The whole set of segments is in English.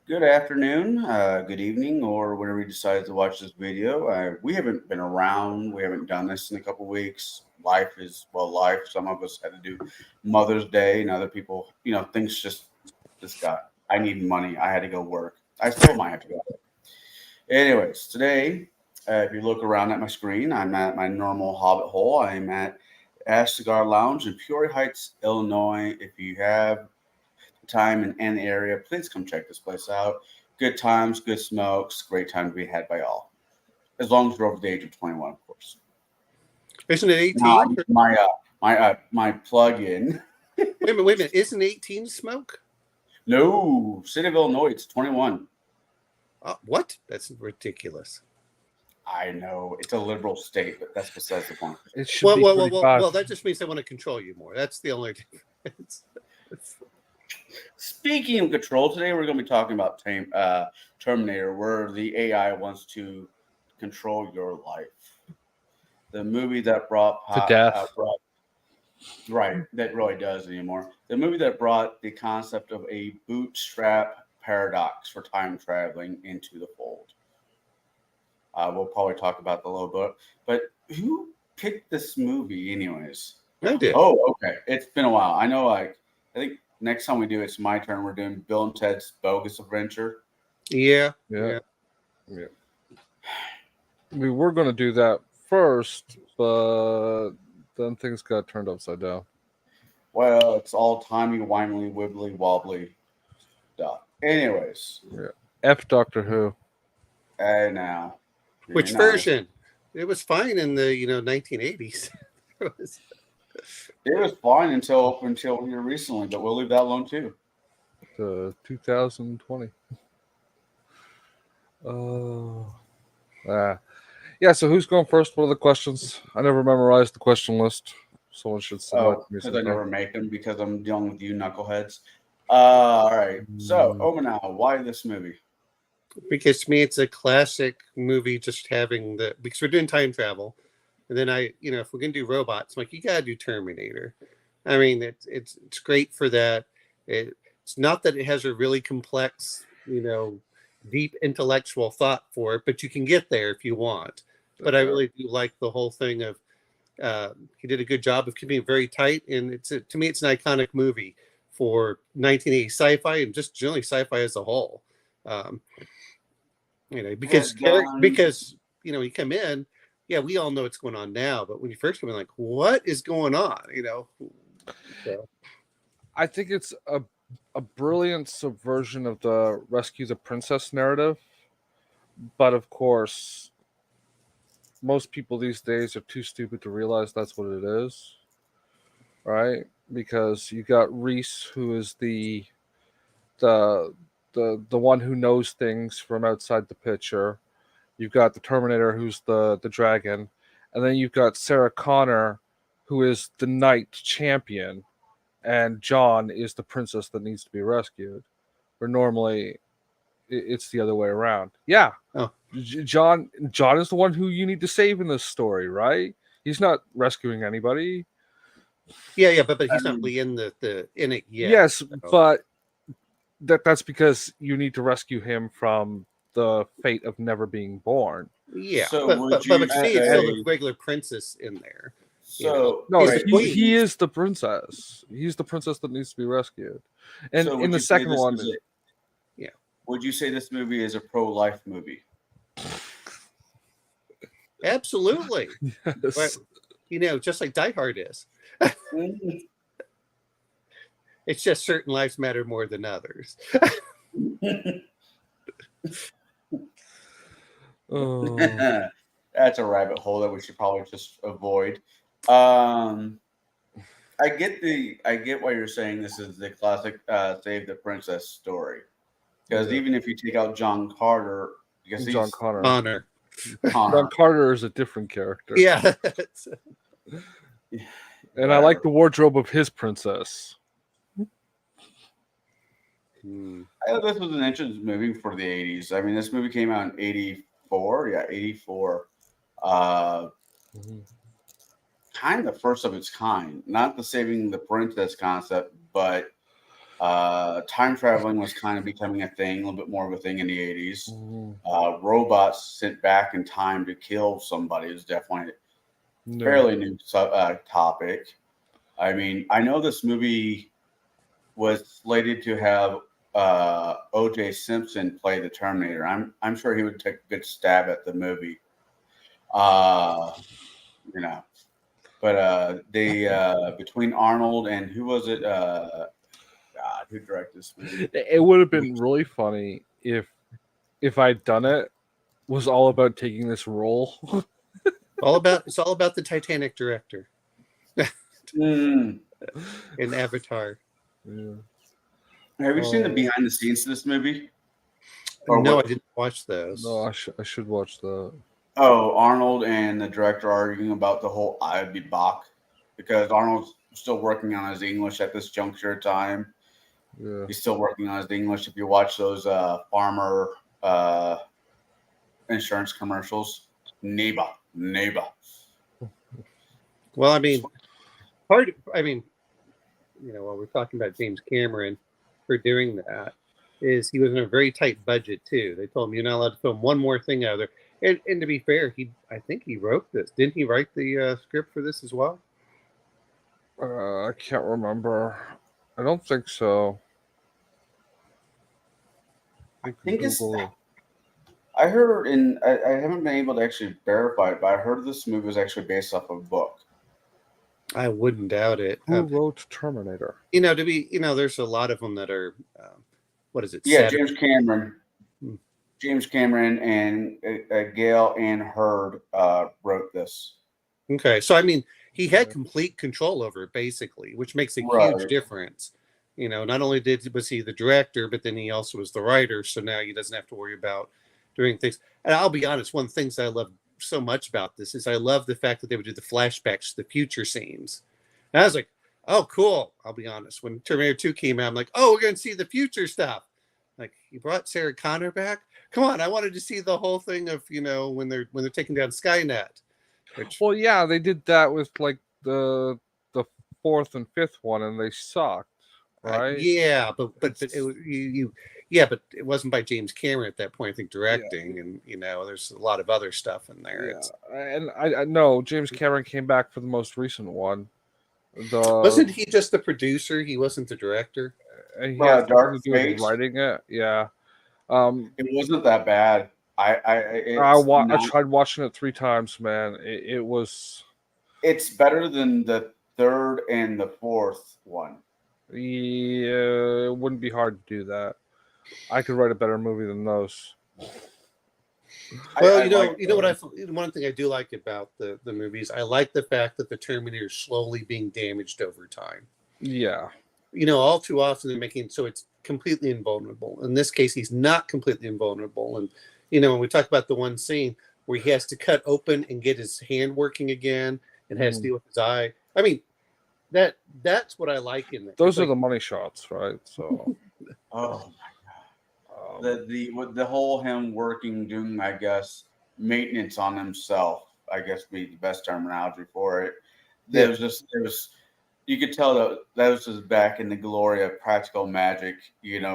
Good afternoon, good evening, or whenever you decide to watch this video. We haven't been around. We haven't done this in a couple weeks. Life is, well, life. Some of us had to do Mother's Day, and other people, things just got. I need money. I had to go work. I still might have to go. Anyways, today, if you look around at my screen, I'm at my normal Hobbit hole. I'm at Ash Cigar Lounge in Peoria Heights, Illinois. If you have time in any area, please come check this place out. Good times, good smokes, great time to be had by all. As long as you're over the age of 21, of course. Isn't it Now, 18? my plug-in. Wait a minute. Isn't 18 smoke? No, City of Illinois, it's 21. What? That's ridiculous. I know it's a liberal state, but that's besides the point. It should be 35. Well, that just means they want to control you more. That's the only difference. Speaking of control, today we're going to be talking about Terminator, where the AI wants to control your life. The movie that brought To death. Right, that really does anymore. The movie that brought the concept of a bootstrap paradox for time traveling into the fold. We'll probably talk about the little bit, but who picked this movie, anyways? I did. Oh, okay. It's been a while. I know. I think next time we do, it's my turn. We're doing Bill and Ted's Bogus Adventure. Yeah. We were going to do that first, but then things got turned upside down. Well, it's all timey, wimey, wibbly, wobbly stuff. Anyways, F Doctor Who. now. Which version? It was fine in the 1980s. It was fine until here recently, but we'll leave that alone too. 2020. Yeah, so who's going first? What are the questions? I never memorized the question list. Someone should send it to me because I sometime. never make them because I'm dealing with you knuckleheads. All right. So, Omanal, why this movie? Because to me, it's a classic movie. Just having because we're doing time travel, and then if we're gonna do robots, I'm like, you gotta do Terminator. I mean, it's great for that. It's not that it has a really complex, deep intellectual thought for it, but you can get there if you want. But I really do like the whole thing of he did a good job of keeping it very tight, and to me, it's an iconic movie for 1980 sci-fi and just generally sci-fi as a whole. Because you come in, we all know what's going on now, but when you first come in, like, what is going on? So. I think it's a brilliant subversion of the Rescue the Princess narrative, but of course, most people these days are too stupid to realize that's what it is, right? Because you got Reese, who is the one who knows things from outside the picture. You've got the Terminator, who's the dragon, and then you've got Sarah Connor, who is the knight champion, and John is the princess that needs to be rescued. Where normally it's the other way around. Yeah. Oh. John is the one who you need to save in this story, right? He's not rescuing anybody. Yeah, but he's not really in in it yet. Yes, but that's because you need to rescue him from the fate of never being born. Yeah, So but see, it's still the regular princess in there. So no, he is the princess. He's the princess that needs to be rescued. And in the second one, would you say this movie is a pro-life movie? Absolutely. Yes. But, just like Die Hard is. It's just certain lives matter more than others. That's a rabbit hole that we should probably just avoid. I get why you're saying this is the classic Save the Princess story. Because even if you take out John Carter, because John Connor. John Carter is a different character. Yeah. And I like the wardrobe of his princess. I thought this was an interesting movie for the 80s. I mean, this movie came out in 84. Yeah, 84. Kind of the first of its kind. Not the saving the princess concept, but Time traveling was kind of becoming a thing, a little bit more of a thing in the 80s. Mhm. Robots sent back in time to kill somebody is definitely a No. fairly new topic. I mean, I know this movie was slated to have O.J. Simpson play the Terminator. I'm sure he would take a good stab at the movie. Uh, you know, but the between Arnold and who was it? God, who directed this movie? It would have been really funny if I'd done it was all about taking this role. It's all about the Titanic director Mm. in Avatar. Yeah. Have you seen the Oh, behind the scenes of this movie? Or No, I what? didn't watch those. no, I should watch that. Oh, Arnold and the director arguing about the whole "I'd be back" because Arnold's still working on his English at this juncture of time. Yeah. He's still working on his English. If you watch those farmer uh, insurance commercials, neighbor. Well, I mean, while we're talking about James Cameron for doing that, is he was in a very tight budget too. They told him you're not allowed to film one more thing out of there. And to be fair, I think he wrote this. Didn't he write the script for this as well? I can't remember. I don't think so. I You can think it's. Google it. I heard, and I haven't been able to actually verify it, but I heard this movie was actually based off of a book. I wouldn't doubt it. Who wrote Terminator? There's a lot of them that are, what is it? Yeah, Saturday? James Cameron. Hmm. James Cameron and Gail Ann Hurd wrote this. Okay, so I mean, he had complete control over it basically, which makes a huge Right. difference. Not only was he the director, but then he also was the writer. So now he doesn't have to worry about doing things. And I'll be honest, one of the things I love so much about this is I love the fact that they would do the flashbacks, the future scenes. And I was like, oh, cool. I'll be honest. When Terminator 2 came out, I'm like, oh, we're going to see the future stuff. Like, you brought Sarah Connor back? Come on, I wanted to see the whole thing of, when they're taking down Skynet. Well, yeah, they did that with like the fourth and fifth one, and they sucked, right? Yeah, but it was yeah, but it wasn't by James Cameron at that point. I think directing, and there's a lot of other stuff in there. Yeah, and I know James Cameron came back for the most recent one. Wasn't he just the producer? He wasn't the director. And he has nothing to Dark do with Fate. writing it. Yeah. It wasn't that bad. I tried watching it 3 times, man. It was. It's better than the third and the fourth one. Yeah, it wouldn't be hard to do that. I could write a better movie than those. Well, one thing I do like about the movies, I like the fact that the Terminator is slowly being damaged over time. Yeah. All too often they're making it so it's completely invulnerable. In this case, he's not completely invulnerable. And when we talk about the one scene where he has to cut open and get his hand working again and has to deal with his eye. I mean, that's what I like in it. Those are the money shots, right? So Oh my god. The whole him working, doing, I guess, maintenance on himself, I guess be the best terminology for it. There was you could tell that was just back in the glory of practical magic,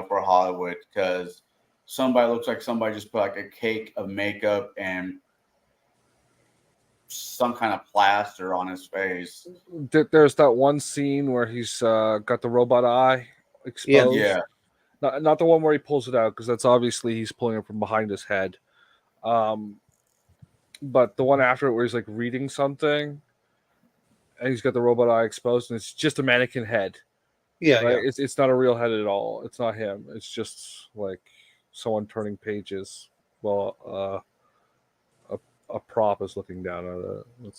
for Hollywood, because somebody looks like somebody just put like a cake of makeup and some kind of plaster on his face. there's that one scene where he's got the robot eye exposed. Yeah. Not the one where he pulls it out, because that's obviously he's pulling it from behind his head. But the one after it where he's like reading something and he's got the robot eye exposed, and it's just a mannequin head. Yeah, right? yeah. It's not a real head at all. It's not him. It's just like someone turning pages while a prop is looking down at it.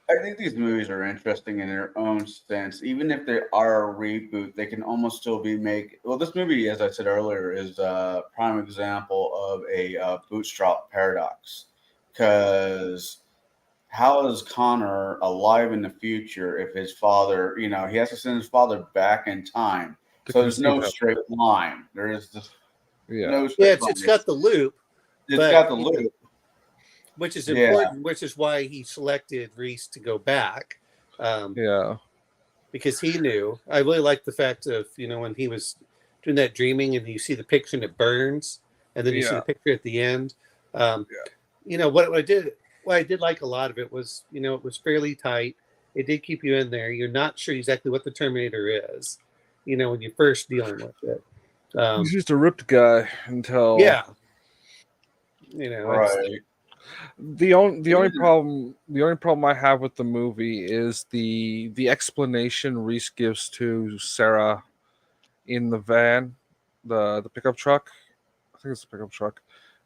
I think these movies are interesting in their own sense. Even if they are a reboot, they can almost still be made. Well, this movie, as I said earlier, is a prime example of a bootstrap paradox. Because how is Connor alive in the future if his father, he has to send his father back in time? So there's no straight line. There is just no straight line. It's got the loop. It's got the loop. Which is important, which is why he selected Reese to go back. Yeah. because he knew. I really liked the fact of when he was doing that dreaming and you see the picture and it burns, and then you see Yeah. the picture at the end. Um, what I did like a lot of it was it was fairly tight. It did keep you in there. You're not sure exactly what the Terminator is, when you're first dealing with it. He's just a ripped guy until Yeah, it's Right. the only problem I have with the movie is the explanation Reese gives to Sarah in the van, the pickup truck. I think it's a pickup truck.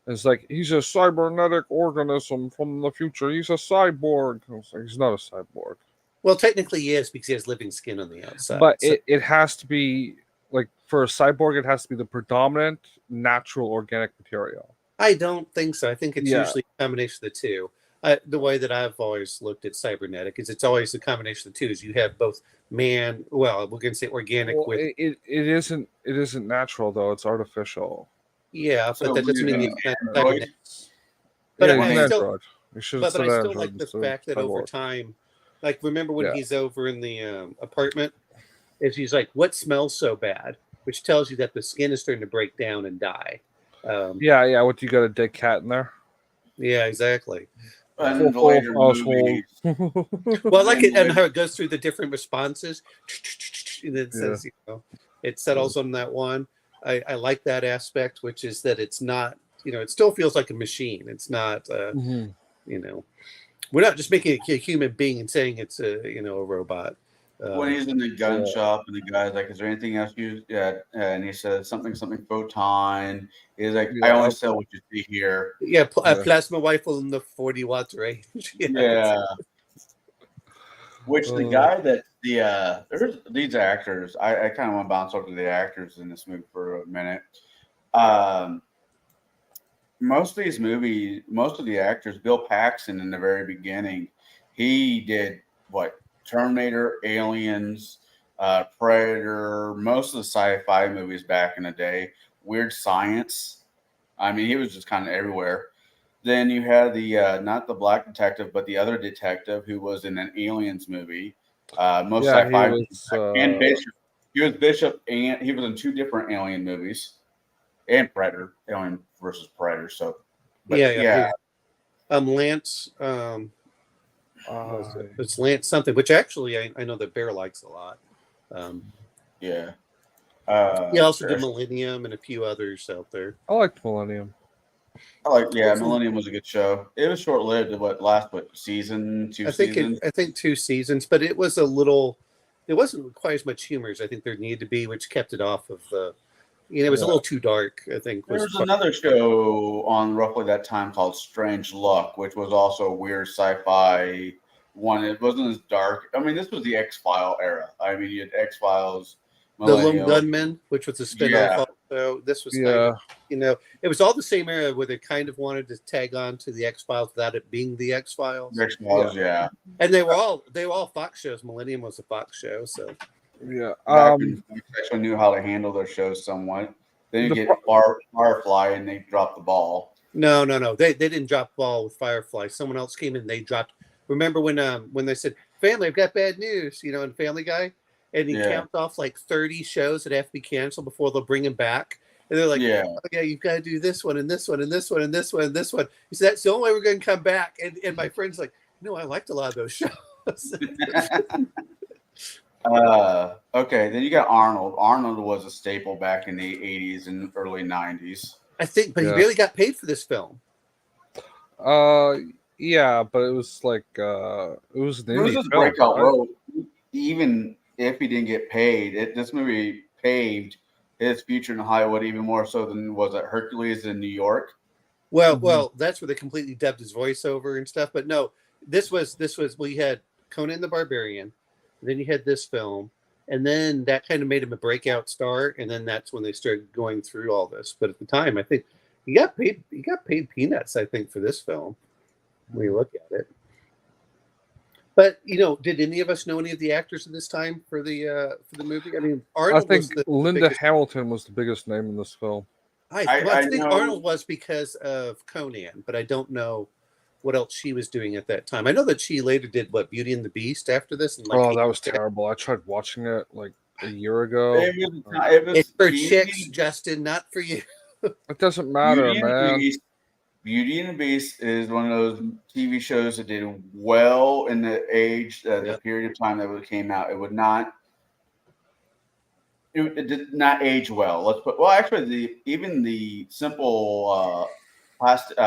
It's like he's a cybernetic organism from the future. He's a cyborg. I was like, he's not a cyborg. well, technically he is because he has living skin on the outside. But So it has to be like for a cyborg, it has to be the predominant natural organic material. I don't think so. I think it's Yeah. usually a combination of the two. The way that I've always looked at cybernetic is it's always a combination of the two. Is you have both man, well, we're going to say organic Well, with, it isn't natural though. It's artificial. yeah, but So that doesn't mean weird, it's not android. cybernetic. But Yeah, I he's an still, android. You should have but said I still android like the instead of fact that over cyborg. time, like remember when Yeah. he's over in the apartment, is he's like, "What smells so bad?" Which tells you that the skin is starting to break down and die. Yeah. What, you got a dead cat in there? Yeah, exactly. And the Full later household. movies. Well, I like it, and And how it goes through the different responses, and it says, it settles on that one. I like that aspect, which is that it's not, it still feels like a machine. It's not, Mhm. we're not just making a human being and saying it's a robot. when he's in the gun Yeah. shop and the guy's like, "Is there anything else you?" Yeah, and he says something photon. He's like, "I only sell what you see here." Yeah, a Yeah. plasma rifle in the 40 watt range. Yeah. Which the Uh, guy that there's these actors. I kind of want to bounce over to the actors in this movie for a minute. Um, most of these movies, most of the actors, Bill Paxton in the very beginning, he did what Terminator, Aliens, Predator, most of the sci-fi movies back in the day, Weird Science. I mean, he was just kind of everywhere. Then you had the not the black detective, but the other detective who was in an Aliens movie. Most yeah, he sci-fi movies. was. And Bishop. He was Bishop, and he was in two different Alien movies and Predator, Alien versus Predator. So, but Yeah. yeah, Lance, it's Lance something, which actually I know that Bear likes a lot. yeah. He also did Gosh, Millennium and a few others out there. I liked Millennium. Millennium was a good show. It was short lived. What last season, two seasons? I think 2 seasons, but it was it wasn't quite as much humor as I think there needed to be, which kept it off of the. It was a little too dark. I think There was another show on roughly that time called Strange Luck, which was also a weird sci-fi one. It wasn't as dark. I mean, this was the X-File era. I mean, you had X-Files, the Lone Millennial. Gunman, which was a spinoff. Yeah. Also, this was Yeah. kind of, it was all the same era where they kind of wanted to tag on to the X-Files without it being the X-Files. X-Files, yeah. And they were all Fox shows. Millennium was a Fox show, so Yeah. Back when Fox actually knew how to handle their shows somewhat. Then you get Firefly, and they dropped the ball. No. They didn't drop the ball with Firefly. Someone else came in. They dropped. Remember when they said, "Family, I've got bad news," in Family Guy, and he counts off like 30 shows that have to be canceled before they'll bring him back. And they're like, Yeah. "Oh yeah, you've got to do this one and this one and this one and this one and this one." He said, "That's the only way we're going to come back." And my friend's like, "No, I liked a lot of those shows." Okay, then you got Arnold. Arnold was a staple back in the 80s and early 90s. I think, but he Yeah. really got paid for this film. Yeah, but it was like it was an It was indie his film, breakout right? role. Even if he didn't get paid, this movie paved his future in Hollywood even more so than was it Hercules in New York. Well, that's where they completely dubbed his voice over and stuff. But no, this was we had Conan the Barbarian, then you had this film, and then that kind of made him a breakout star, and then that's when they started going through all this. But at the time, I think he got paid peanuts, I think, for this film when you look at it. But did any of us know any of the actors at this time for the movie? I mean, Arnold I think was the Linda biggest. Hamilton was the biggest name in this film. I think know- Arnold was because of Conan, but I don't know what else she was doing at that time. I know that she later did what, Beauty and the Beast after this, and like Oh, that was terrible. I tried watching it like a year ago. it's for Beauty chicks, and- Justin, not for you. It doesn't matter, Beauty and the man. Beast. Beauty and the Beast is one of those TV shows that did well in the age, the period of time that it came out. It would not. It did not age well. Actually, even the simple plastic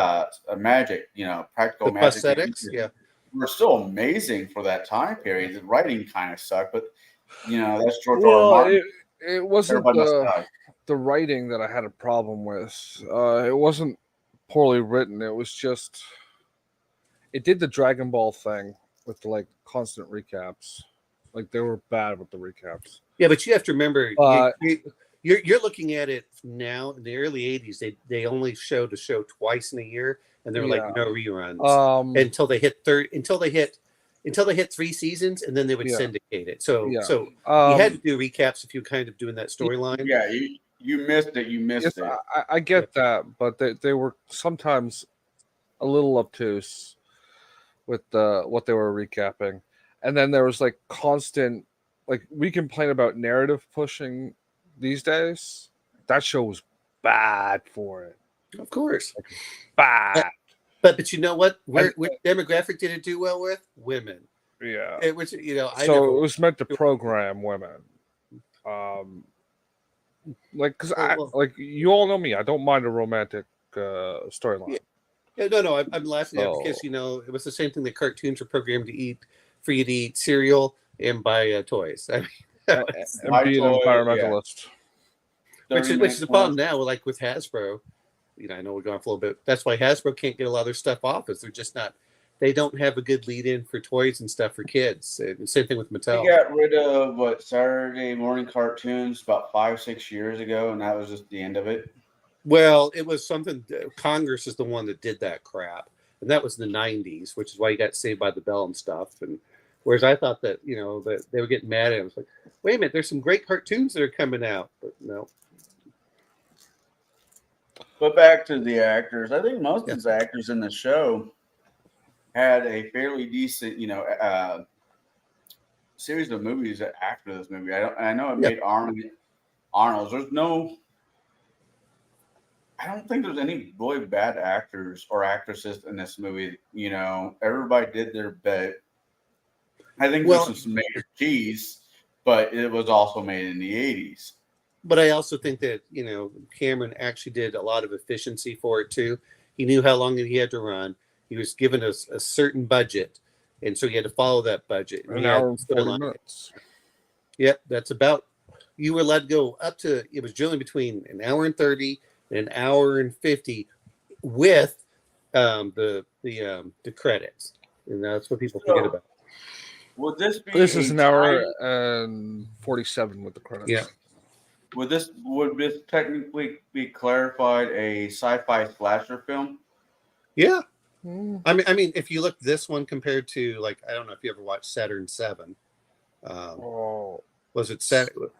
magic, practical The magic prosthetics, yeah. were still amazing for that time period. The writing kind of sucked, but that's George R. R. Well, Martin. it wasn't Everybody must die. the writing that I had a problem with. It wasn't poorly written. It was just it did the Dragon Ball thing with like constant recaps. Like they were bad with the recaps. Yeah, but you have to remember, Uh, you're looking at it now. In the early '80s, they only showed a show twice in a year, and there were like no reruns until they hit until they hit 3 seasons, and then they would syndicate it. So you had to do recaps if you were kind of doing that storyline. Yeah, you missed it. You missed it. I get that, but they were sometimes a little obtuse with what they were recapping, and then there was like constant, like we complain about narrative pushing these days. That show was bad for it. Of course, Bad. But you know what? Which demographic did it do well with? Women. Yeah. It was it was meant to program women. Because like you all know me, I don't mind a romantic storyline. Yeah, no, I'm laughing at because it was the same thing that cartoons were programmed to eat for you to eat cereal and buy toys. I mean, and be an environmentalist. Which is the problem now, like with Hasbro. I know we're going for a little bit. That's why Hasbro can't get a lot of their stuff off. Is they're just not. They don't have a good lead-in for toys and stuff for kids. And same thing with Mattel. They got rid of Saturday morning cartoons about 5-6 years ago, and that was just the end of it. Well, it was something. Congress is the one that did that crap, and that was in the '90s, which is why you got Saved by the Bell and stuff. And whereas I thought that that they were getting mad at it. I was like, wait a minute, there's some great cartoons that are coming out, but no. But back to the actors, I think most of these actors in the show had a fairly decent, series of movies after this movie. I know it made Arnold's. I don't think there's any really bad actors or actresses in this movie. Everybody did their bit. I think there's some major keys, but it was also made in the 80s. But I also think that, Cameron actually did a lot of efficiency for it too. He knew how long he had to run. He was given a certain budget, and so he had to follow that budget. An hour and 40 minutes. Yep, that's about. You were allowed to go up to. It was generally between an hour and 30 and an hour and 50, with the credits, and that's what people forget about. Would this be? This is an hour and 47 with the credits. Yeah. Would this technically be clarified a sci-fi slasher film? Yeah. I mean, if you look this one compared to, like, I don't know if you ever watched Saturn 7. Was it Saturn?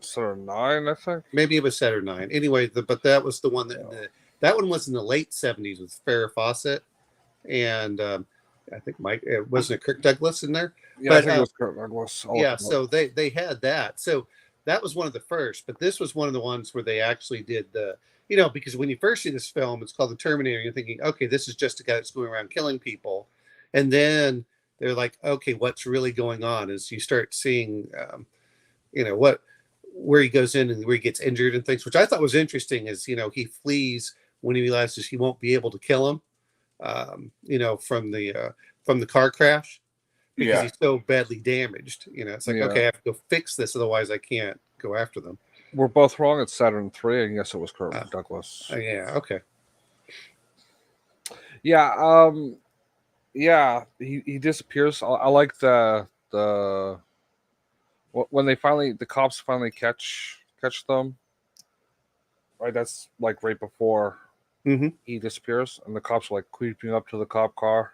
Saturn 9, I think. Maybe it was Saturn 9. Anyway, but that was the one that one was in the late 70s with Farrah Fawcett, and I think wasn't it Kirk Douglas in there? Yeah, I think it was Kirk Douglas. So they had that. So that was one of the first, but this was one of the ones where they actually did the. Because when you first see this film, it's called The Terminator. You're thinking, okay, this is just a guy that's going around killing people. And then they're like, okay, what's really going on? As you start seeing, where he goes in and where he gets injured and things, which I thought was interesting is, he flees when he realizes he won't be able to kill him, from the car crash because he's so badly damaged. It's like, okay, I have to go fix this. Otherwise I can't go after them. We're both wrong. It's Saturn 3. I guess it was Kirk Douglas. Yeah. Okay. Yeah. He disappears. I like the when the cops finally catch them. Right. That's like right before he disappears, and the cops are like creeping up to the cop car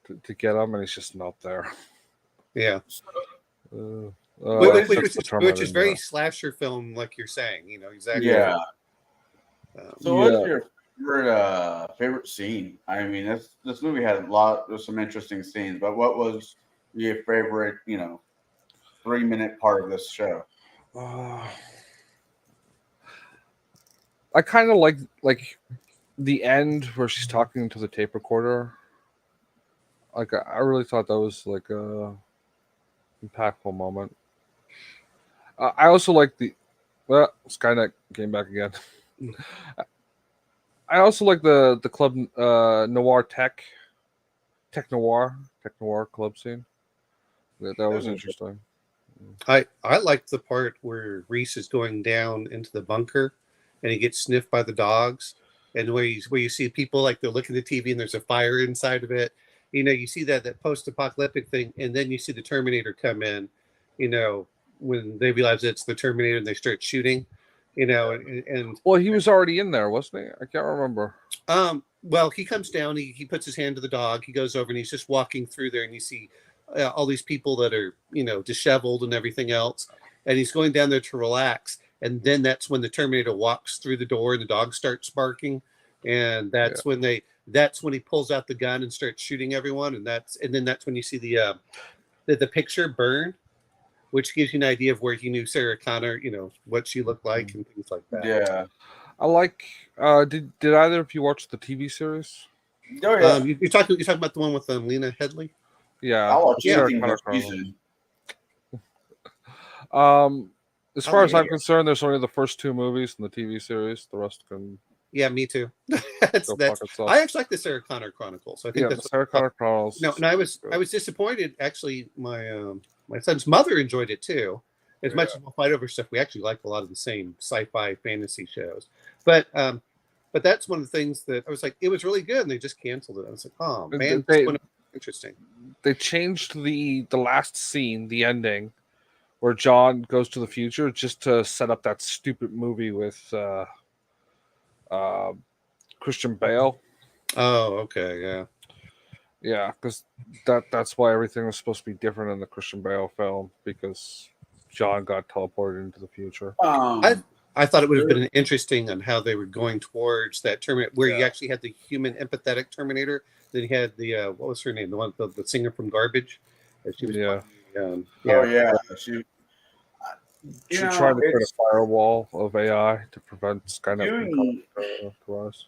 to get him, and he's just not there. Yeah. Which is very slasher film, like you're saying, exactly. Yeah. So favorite scene? I mean, this movie had there's some interesting scenes, but what was your favorite, 3-minute part of this show? Uh, I kind of like the end where she's talking to the tape recorder. Like I really thought that was like a impactful moment. I also like the Skynet came back again. I also like the club noir tech noir club scene. That was interesting. I liked the part where Reese is going down into the bunker, and he gets sniffed by the dogs, and where you see people like they're looking at the TV and there's a fire inside of it. You see that post-apocalyptic thing, and then you see the Terminator come in. You know, when they realize it's the Terminator and they start shooting. And Well, he was already in there, wasn't he? I can't remember. well, he comes down, he puts his hand to the dog, he goes over and he's just walking through there, and you see all these people that are, disheveled and everything else. And he's going down there to relax. And then that's when the Terminator walks through the door and the dog starts barking. And that's when he pulls out the gun and starts shooting everyone. And then that's when you see the picture burn, which gives you an idea of where he knew Sarah Connor, what she looked like and things like that. Yeah. I like. Did either of you watch the TV series? Oh yeah. You're talking about the one with Lena Headley? Yeah, I watch Sarah anything Connor this Chronicles. season. As far as like I'm concerned, there's only the first 2 movies in the TV series. The rest can Yeah, me too. go fuck itself. I actually like the Sarah Connor Chronicles. I think Yeah, the that's Sarah Connor Chronicles. no, and I was disappointed. Actually, my son's mother enjoyed it too. As much as we'll fight over stuff, we actually like a lot of the same sci-fi fantasy shows. But that's one of the things that I was like, it was really good, and they just canceled it. I was like, oh man, interesting. They changed the last scene, the ending, where John goes to the future just to set up that stupid movie with Christian Bale. Oh, okay, yeah. Yeah, because that's why everything was supposed to be different in the Christian Bale film, because John got teleported into the future. I thought it would have been interesting on how they were going towards that Terminator, where you actually had the human empathetic Terminator. Then you had the what was her name, the singer from Garbage. She was Yeah. Oh yeah. She tried to create a firewall of AI to prevent Skynet from coming to us.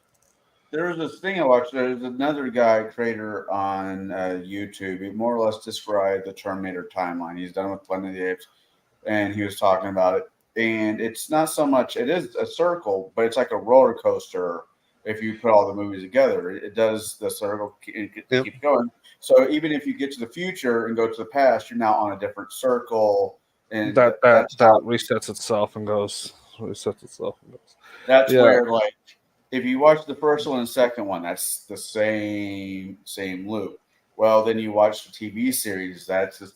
There was this thing I watched. There's another guy, creator on YouTube. He more or less described the Terminator timeline. He's done it with Planet of the Apes, and he was talking about it. And it's not so much, it is a circle, but it's like a roller coaster if you put all the movies together. It does the circle keep going. So even if you get to the future and go to the past, you're now on a different circle. And that resets itself and goes. That's where, like, if you watch the first one and the second one, that's the same loop. Well, then you watch the TV series, that's a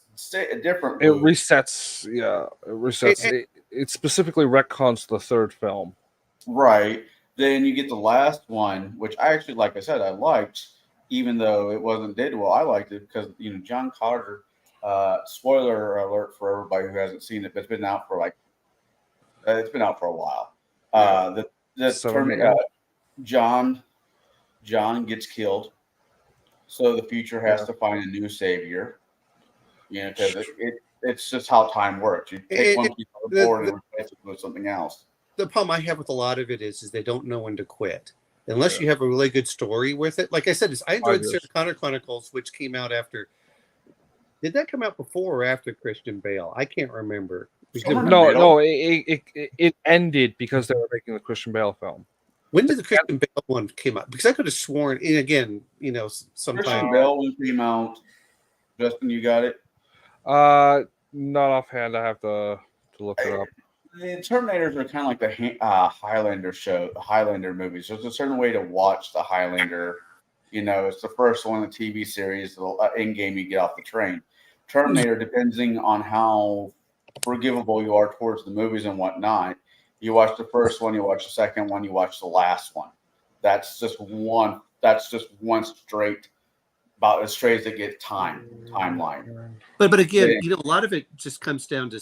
different loop. It resets. Yeah, it resets. It specifically retcons the third film. Right. Then you get the last one, which I actually, like I said, I liked, even though it wasn't did well. I liked it because, John Carter, spoiler alert for everybody who hasn't seen it, but it's been out for it's been out for a while. John gets killed, so the future has to find a new savior. Because it's just how time works. You take one piece of the board and replace it with something else. The problem I have with a lot of it is they don't know when to quit. Unless you have a really good story with it. Like I said, I enjoyed the Sarah Connor Chronicles, which came out after. Did that come out before or after Christian Bale? I can't remember. No, it ended because they were making the Christian Bale film. When did the Christian Bale one came out? Because I could have sworn, and again, sometime. Christian Bale one came out. Justin, you got it? Not offhand. I have to look it up. The Terminators are kind of like the Highlander movies. There's a certain way to watch the Highlander. It's the first one in the TV series. The end game you get off the train. Terminator, depending on how forgivable you are towards the movies and whatnot, you watch the first one, you watch the second one, you watch the last one. That's just one. That's just one straight. About as straight as it gets timeline. But again, a lot of it just comes down to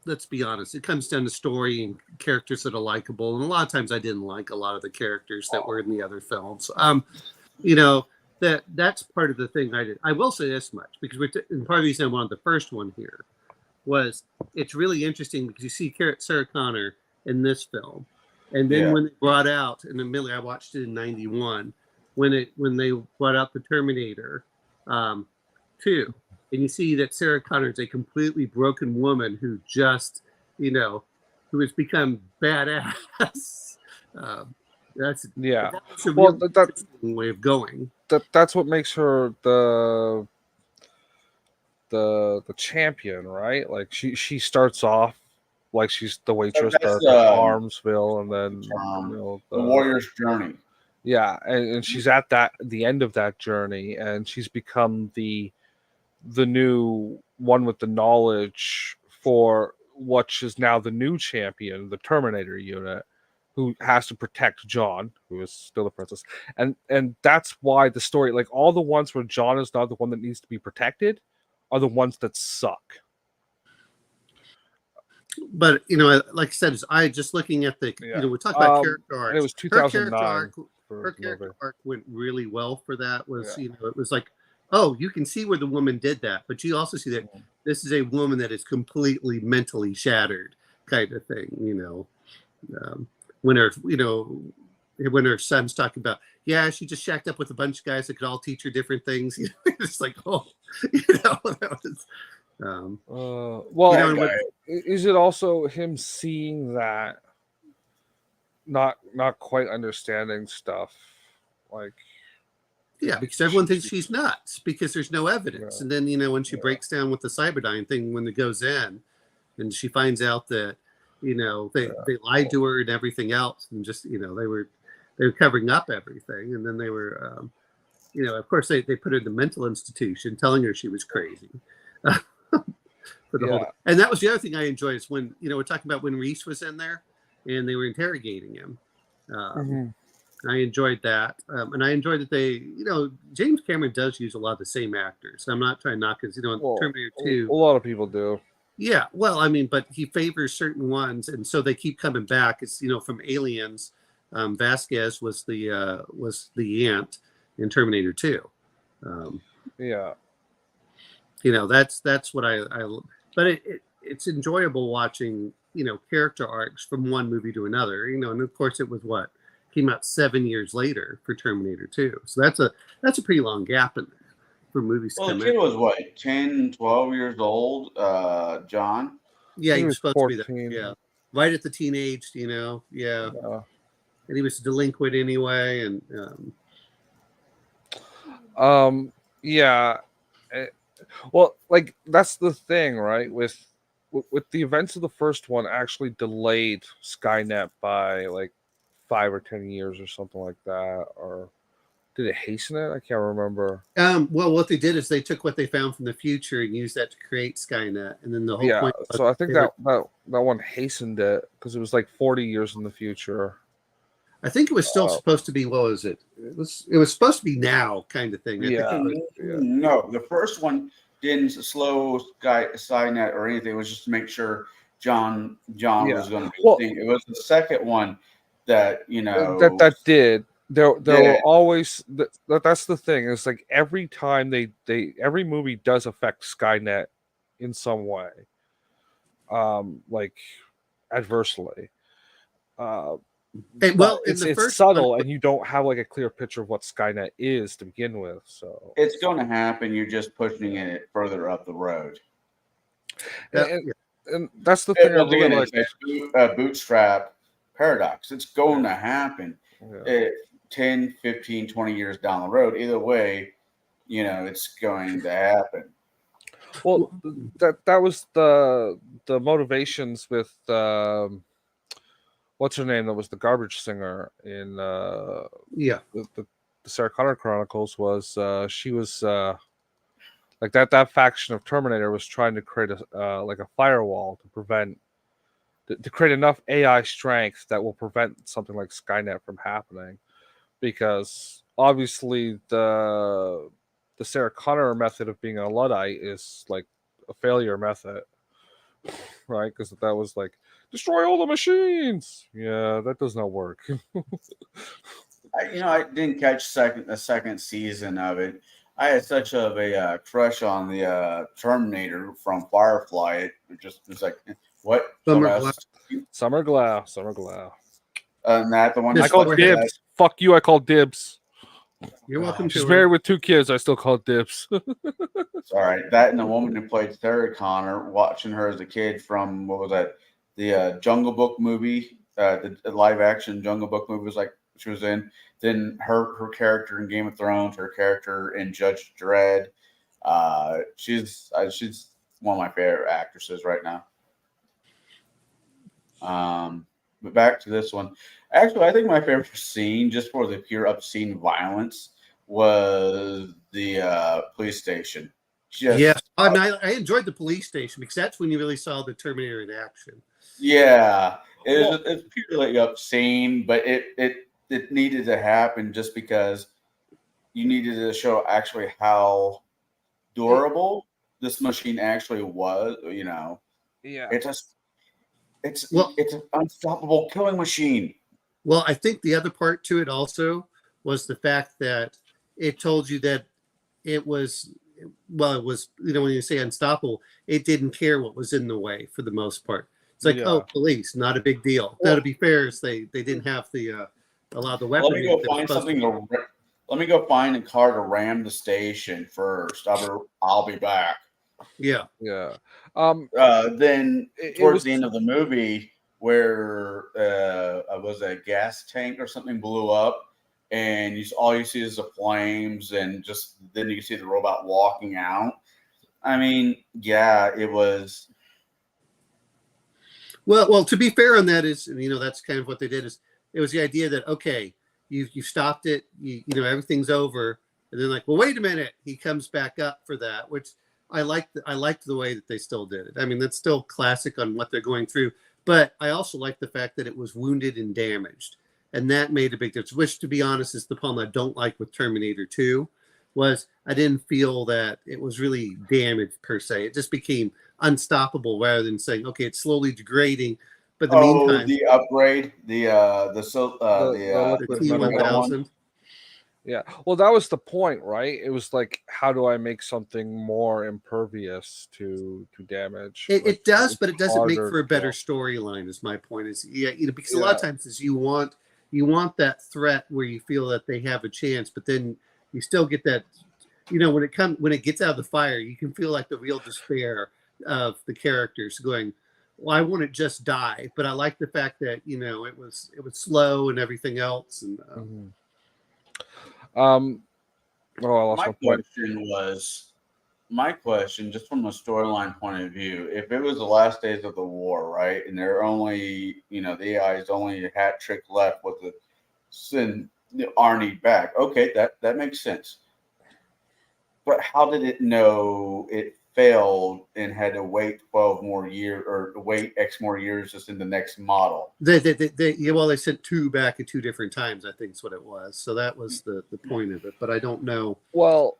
let's be honest, it comes down to story and characters that are likable. And a lot of times I didn't like a lot of the characters that were in the other films. You know, that's part of the thing I did. I will say this much because and part of the reason I wanted the first one here was it's really interesting because you see Sarah Connor in this film, and then when they brought out, and admittedly I watched it in '91 when they brought out the Terminator 2, and you see that Sarah Connor is a completely broken woman who just who has become badass. That's Yeah. that's a Well, real interesting way of going. That's what makes her the champion, right? Like she starts off like she's the waitress That's at Armsville, and then the warrior's journey. Yeah, and she's at the end of that journey, and she's become the new one with the knowledge for what is now the new champion, the Terminator unit, who has to protect John, who is still the princess. And that's why the story, like all the ones where John is not the one that needs to be protected, are the ones that suck. But like I said, I just looking at the we talk about character arcs. It was 2009. Her character arc went really well for that. Was it was like, oh, you can see where the woman did that, but you also see that this is a woman that is completely mentally shattered, kind of thing. When her son's talking about, she just shacked up with a bunch of guys that could all teach her different things. It's like, that was. Is it also him seeing that, not quite understanding stuff, like? Yeah, because everyone thinks she's nuts because there's no evidence. And then, when she breaks down with the Cyberdyne thing, when it goes in and she finds out that, they lied to her and everything else, and just, they were covering up everything. And then they were, of course they put her in the mental institution telling her she was crazy. For the whole, and that was the other thing I enjoyed is when, we're talking about when Reese was in there and they were interrogating him. I enjoyed that. And I enjoyed that they, James Cameron does use a lot of the same actors. I'm not trying to knock his, Terminator 2. A lot of people do. Yeah. Well, I mean, but he favors certain ones. And so they keep coming back. It's, from Aliens, Vasquez was the ant in Terminator 2. That's what I but it's enjoyable watching, character arcs from one movie to another, and of course it was came out 7 years later for Terminator 2. So that's a pretty long gap in there for movies to come the kid was 10, 12 years old, John? Yeah, he was supposed 14. to be that. Yeah. Right at the teenage, And he was a delinquent anyway, and well, like that's the thing, right? With the events of the first one actually delayed Skynet by like 5 or 10 years or something like that, or did it hasten it? I can't remember. Well, what they did is they took what they found from the future and used that to create Skynet, and then the whole point. So I think that one hastened it because it was like 40 years in the future. I think it was still supposed to be. What was it? It was supposed to be now, kind of thing. No, the first one didn't slow Skynet or anything. It was just to make sure John was going to be the thing. It was the second one that that did. There were always that's the thing. It's like every time every movie does affect Skynet in some way, like adversely. It's subtle, and you don't have like a clear picture of what Skynet is to begin with. So it's going to happen. You're just pushing it further up the road. And that's the thing. I really like. Bootstrap paradox. It's going to happen. 10, 15, 20 years down the road. Either way, it's going to happen. Well, that was the motivations with what's her name? That was the garbage singer in the Sarah Connor Chronicles. Was she was like that faction of Terminator was trying to create a firewall to prevent to create enough AI strength that will prevent something like Skynet from happening, because obviously the Sarah Connor method of being a Luddite is like a failure method, right? Because that was like destroy all the machines. Yeah, that does not work. I didn't catch the second season of it. I had such of a crush on the Terminator from Firefly. It just was like, what? Summer Someone Glau. else? Summer Glau, Summer Glau. And that the one His I that call played forehead. that. dibs. Fuck you. I call dibs. You're welcome She's to married her. with 2 kids. I still call dibs. It's all right. That and the woman who played Sarah Connor, watching her as a kid from what was that? The Jungle Book movie, the live action Jungle Book movie was like she was in. Then her character in Game of Thrones, her character in Judge Dredd. She's one of my favorite actresses right now. But back to this one. Actually, I think my favorite scene, just for the pure obscene violence, was the police station. Yeah, Just I enjoyed the police station because that's when you really saw the Terminator in action. yeah, Well, it's purely obscene, but it needed to happen just because you needed to show actually how durable this machine actually was. yeah. It's just Well, it's an unstoppable killing machine. well, I think the other part to it also was the fact that it told you that it was, well, it was, when you say unstoppable, it didn't care what was in the way for the most part. It's like, Yeah. oh, police, not a big deal. Now, to be fair, is they didn't have the a lot of the Let weaponry. me go that they were find supposed something to. to. Let me go find a car to ram the station first. I'll be back. Yeah, Yeah. Then It towards was the end of the movie, where was a gas tank or something blew up, and all you see is the flames, and just then you see the robot walking out. I mean, yeah, it was. well, to be fair on that is, that's kind of what they did is it was the idea that okay, you stopped it, everything's over, and then like, well, wait a minute, he comes back up for that, which I liked the way that they still did it. I mean, that's still classic on what they're going through, but I also like the fact that it was wounded and damaged, and that made a big difference. Which, to be honest, is the problem I don't like with Terminator 2. Was I didn't feel that it was really damaged per se. It just became unstoppable rather than saying, okay, it's slowly degrading. But in the Oh, meantime, the upgrade, the the liquid metal one. metal one. T1000, Yeah. Well, that was the point, right? It was like, how do I make something more impervious to damage? it does, but it's it doesn't make harder for a to better kill. storyline. Is my point? Is because a lot Yeah. of times is you want that threat where you feel that they have a chance, but then you still get that. When it gets out of the fire, you can feel like the real despair of the characters going, well, I want to just die, but I like the fact that it was slow and everything else, and Mhm. Oh, I lost My my point. my question, just from a storyline point of view, if it was the last days of the war, right, and they're only, the AI's only a hat trick left with the send Arnie back. Okay, that makes sense. But how did it know it failed and had to wait 12 more years or wait X more years just in the next model? they sent two back at two different times. I think is what it was. So that was the point of it. But I don't know. Well,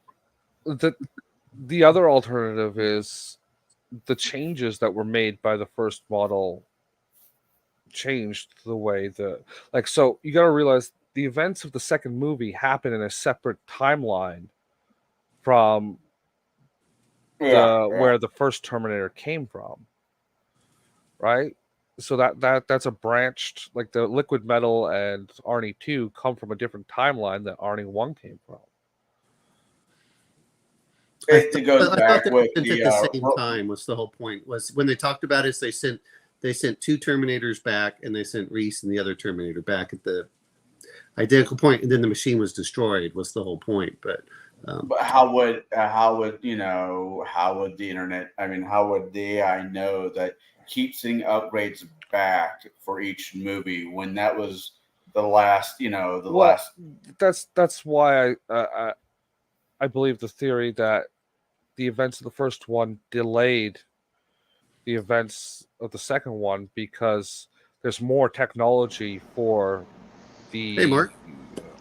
the other alternative is the changes that were made by the first model changed the way so you got to realize the events of the second movie happen in a separate timeline from Yeah, where the first Terminator came from, right? So that's a branched, like the liquid metal and Arnie 2 come from a different timeline that Arnie 1 came from. It goes I thought back they were with sent the at the same time. Was the whole point? Was when they talked about it, they sent two Terminators back, and they sent Reese and the other Terminator back at the identical point, and then the machine was destroyed. Was the whole point? But But how would the internet? I mean, how would the AI know that keep sending upgrades back for each movie when that was the last? Well, that's why I believe the theory that the events of the first one delayed the events of the second one because there's more technology for the. hey, Mark.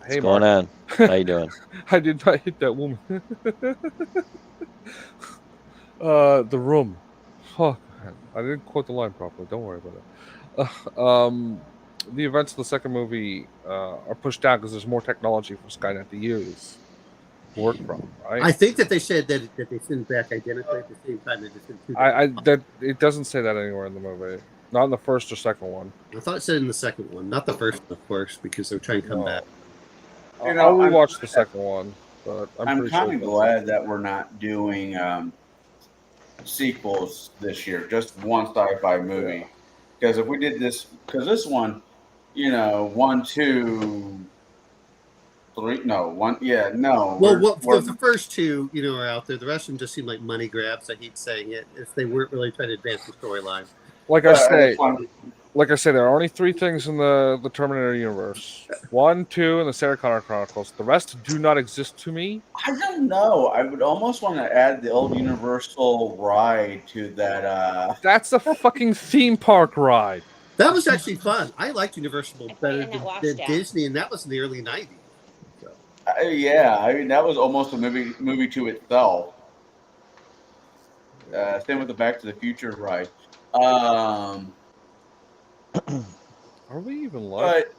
Hey, What's going Mark. on? How you doing? I did not hit that woman. The room. Fuck. I didn't quote the line properly. Don't worry about it. The events of the second movie are pushed down because there's more technology for Skynet to use, work from, right? I think that they said that they send back identically at the same time. They just send two I different. that it doesn't say that anywhere in the movie. Not in the first or second one. I thought it said in the second one, not the first, of course, because they're trying to come No. back. I'll rewatch the second one, but I'm I'm pretty sure. kind of glad that we're not doing sequels this year, just one sci-fi movie. Because if we did this, because this one, one, two, three, no, one, yeah, no, Well, Oh, the first two, are out there. The rest of them just seem like money grabs. I hate saying it, if they weren't really trying to advance the storyline. Like but I I say, just want, there are only three things in the Terminator universe: one, two, and the Sarah Connor Chronicles. The rest do not exist to me. I don't know. I would almost want to add the old Universal ride to that. That's a fucking theme park ride. That was actually fun. I liked Universal I played better in that walk than staff. Disney, and that was in the early '90s. So. Yeah, I mean that was almost a movie to itself. Same with the Back to the Future ride. Um, Are we even live? but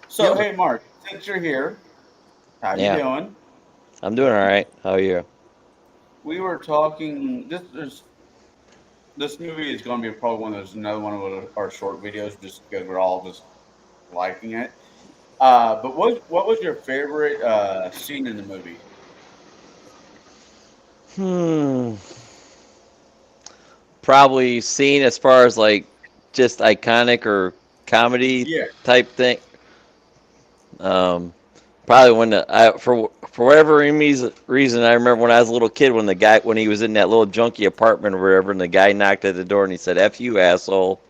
so Yeah. hey, Mark, since you're here, how you Yeah. doing? I'm doing all right. How are you? We were talking. This movie is going to be probably another one of our short videos, just because we're all just liking it. But what was your favorite scene in the movie? Hmm. Probably seen as far as like just iconic or comedy Yeah. type thing. Um, Probably when for whatever reason, I remember when I was a little kid when he was in that little junky apartment or wherever, and the guy knocked at the door and he said "F you, asshole."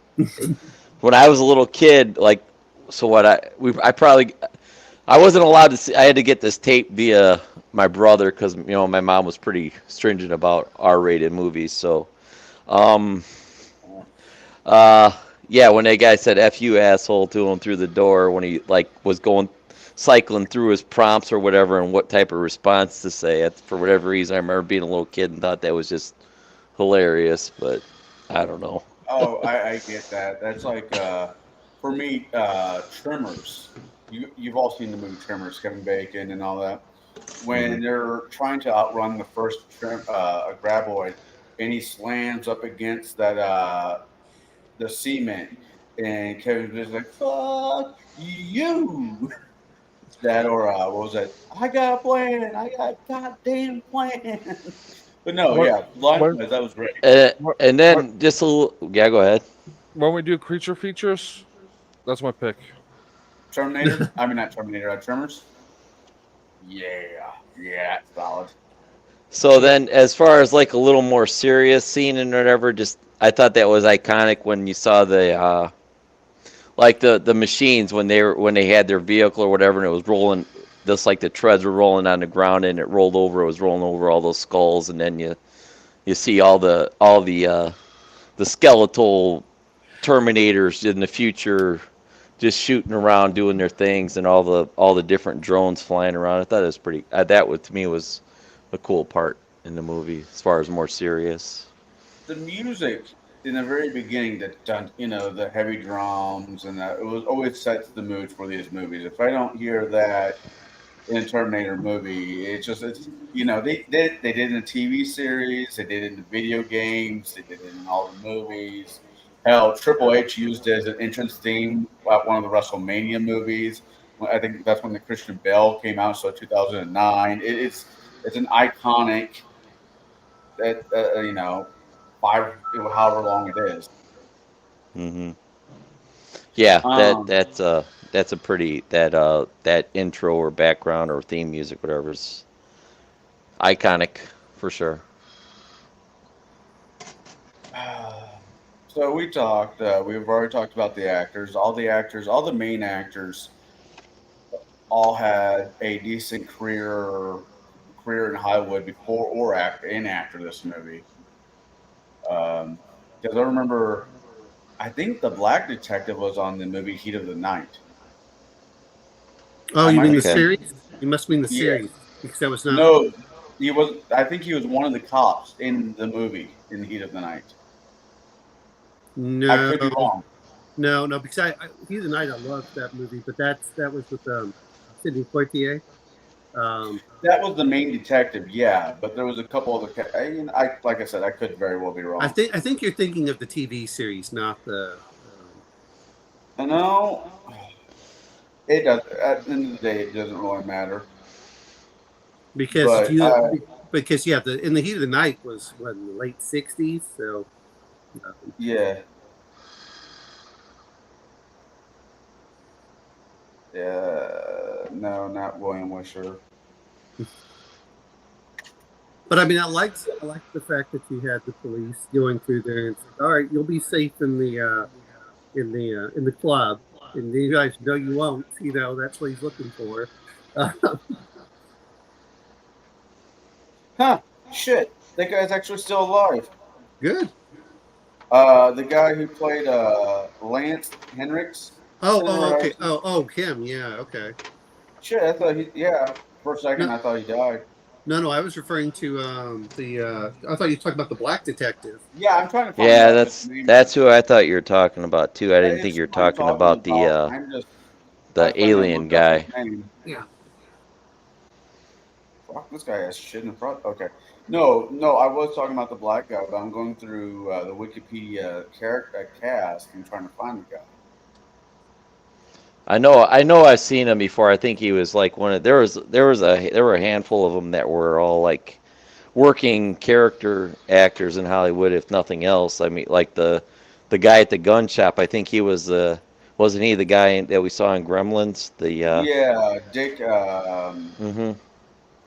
When I was a little kid, like, so what I wasn't allowed to see. I had to get this tape via my brother because my mom was pretty stringent about R-rated movies. So, um, uh, yeah, when that guy said "F you, asshole" to him through the door when he like was cycling through his prompts or whatever, and what type of response to say. For whatever reason, I remember being a little kid and thought that was just hilarious. But I don't know. Oh, I get that. That's like for me, Tremors. You've all seen the movie Tremors, Kevin Bacon and all that. Hmm. When they're trying to outrun the first graboid, and he slams up against that the cement, and Kevin's just like "fuck you." That or what was that? I got a plan. I got a goddamn plan. But no, What yeah, line when wise, that was great. what And what then just a little. Yeah, go ahead. when we do creature features, that's my pick. Terminator. I mean, not Terminator. Tremors. Yeah, yeah, solid. So then, as far as like a little more serious scene and whatever, just I thought that was iconic when you saw like the machines when they had their vehicle or whatever, and it was rolling, just like the treads were rolling on the ground and it rolled over. It was rolling over all those skulls, and then you see the skeletal Terminators in the future just shooting around doing their things, and all the different drones flying around. I thought it was pretty. That was, to me, was a cool part in the movie as far as more serious. The music in the very beginning that done, the heavy drums and that it was always sets the mood for these movies. If I don't hear that in a Terminator movie, they did it in a TV series, they did it in the video games, they did it in all the movies. Hell, Triple H used it as an entrance theme at one of the WrestleMania movies. I think that's when the Christian Bale came out, so 2009. It's an iconic that five however long it is. Hmm. Yeah, Um, that's a pretty that intro or background or theme music, whatever, is iconic for sure. so we talked. We've already talked about the actors. All the actors, all the main actors, all had a decent career in Hollywood before or after this movie. Because I remember, I think the black detective was on the movie Heat of the Night. Oh, I you might mean be the Okay. series? You must mean the yeah. series because that was not. No, he was. I think he was one of the cops in the movie in Heat of the Night. I could be No, wrong. no, because He's the Night. I loved that movie, but that was with Sidney Poitier. That was the main detective, yeah, but there was a couple other. Like I said, I could very well be wrong. I think you're thinking of the TV series, not the. I know it does. At the end of the day, it doesn't really matter. Because if But you because yeah, the In the Heat of the Night was what, in the late '60s, so yeah, no, not William Wisher. but I mean, I liked the fact that you had the police going through there and said, "All right, you'll be safe in the club," and you guys know you won't. You know that's what he's looking for. Uh, Huh? Shit, that guy's actually still alive. good. The guy who played Lance Henricks. Okay. Kim. Yeah. Okay. Shit, I thought he. Yeah, for a second No, I thought he died. no. I was referring to the. I thought you were talking about the black detective. Yeah, I'm trying to find Yeah, out his name. that's who I thought you were talking about too. I That didn't think is you were who I'm talking talking about about. I'm just. I the couldn't alien look up his guy. name. Yeah. Fuck, this guy has shit in front. Okay. No, I was talking about the black guy, but I'm going through the Wikipedia character cast and trying to find the guy. I know I've seen him before. I think he was like one of there were a handful of them that were all like working character actors in Hollywood, if nothing else. I mean, like the guy at the gun shop. I think he was the wasn't he the guy that we saw in Gremlins? Yeah, Dick hmm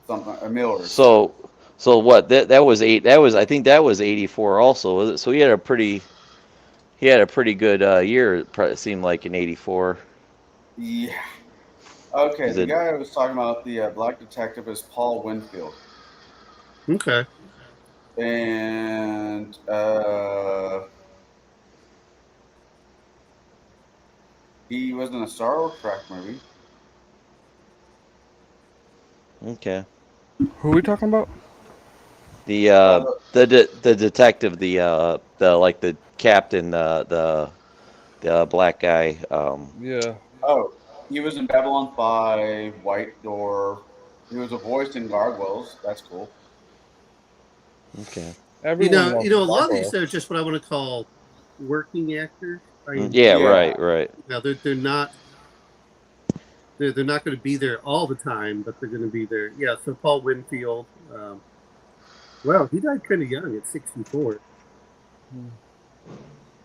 something Millers. So what that was that was I think that was 84 also. Was it? So he had a pretty good year. It seemed like in 84. Yeah. Okay, He's the a guy I was talking about, the black detective, is Paul Winfield, Okay. and he was in a Star Trek movie. okay. Who are we talking about? The Uh, the detective, the like the captain, the black guy. Yeah. oh, he was in Babylon 5, White Door. He was a voice in Gargoyles. That's cool. Okay. Everyone You loves know, a lot of these Gargoyle. are just what I want to call working actors. I mean, Yeah. Yeah. Right. now they're not they're not going to be there all the time, but they're going to be there. Yeah. So Paul Winfield. Well, he died kind of young at 64.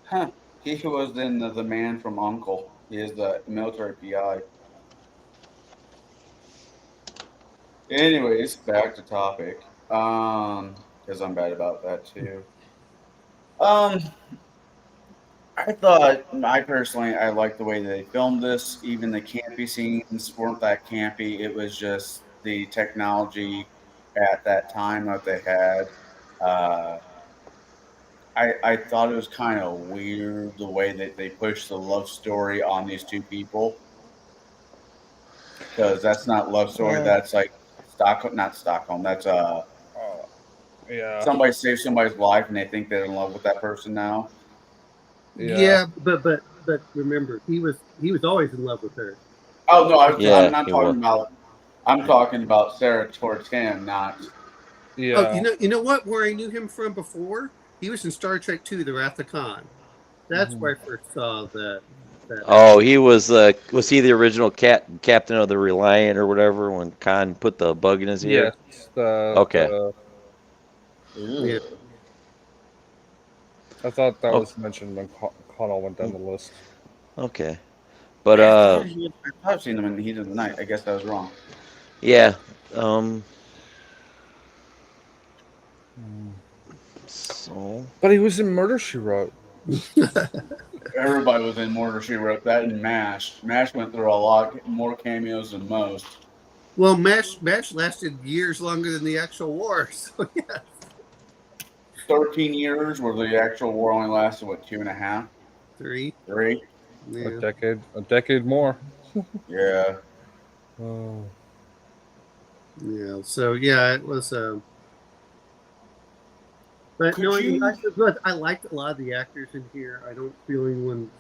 Huh. He was in the Man from Uncle. He is the military PI. Anyways, back to topic. Because I'm bad about that too. Um, I personally, I like the way they filmed this. Even the campy scenes weren't that campy. It was just the technology at that time that they had. Uh, I thought it was kind of weird the way that they pushed the love story on these two people, because that's not love story. Uh, That's like Stockholm, not Stockholm. That's uh, yeah. somebody saves somebody's life and they think they're in love with that person now. Yeah. Yeah, but remember, he was always in love with her. Oh no, I'm Yeah, not he talking was. about. I'm talking about Sarah towards him, not. Oh, Yeah. you know what? Where I knew him from before, he was in Star Trek II: The Wrath of Khan. That's Mhm. where I first saw that Oh, actor. he was he the original captain of the Reliant or whatever when Khan put the bug in his ear? Yes. The Okay. the Yeah. Ugh. I thought that Oh, was mentioned when Connell went down the list. okay. But I've seen him in the heat of the night. I guess I was wrong. yeah. Um. So But he was in Murder She Wrote. Everybody was in Murder She Wrote. That and Mash. Mash went through a lot more cameos than most. Well, Mash lasted years longer than the actual war. So yeah, 13 years, where the actual war only lasted what, 2.5, three. 3? Yeah. A decade more. Yeah. Oh. Yeah. So yeah, it was. But Could no, I mean, you? I liked a lot of the actors in here. I don't feel anyone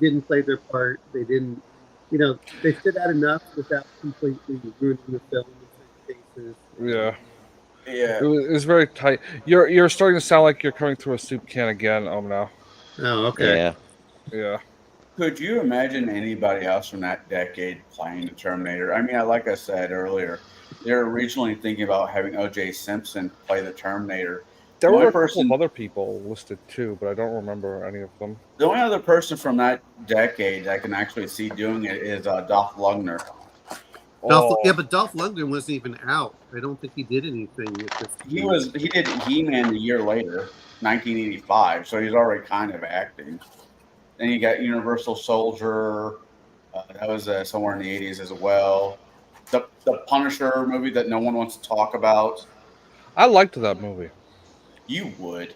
didn't play their part. They didn't, they stood out enough without completely ruining the film in certain cases. Yeah, Yeah. it was very tight. You're starting to sound like you're coming through a soup can again. Now. Oh, okay. Yeah. Yeah. Could you imagine anybody else from that decade playing the Terminator? I mean, like I said earlier, they were originally thinking about having O.J. Simpson play the Terminator. There The were only a couple of person, other people listed too, but I don't remember any of them. the only other person from that decade I can actually see doing it is Dolph Lundgren. Oh, But Dolph Lundgren wasn't even out. I don't think he did anything at this point. He did He-Man a year later, 1985. So he's already kind of acting. Then you got Universal Soldier. That was somewhere in the 80s as well. The Punisher movie that no one wants to talk about. I liked that movie. You would.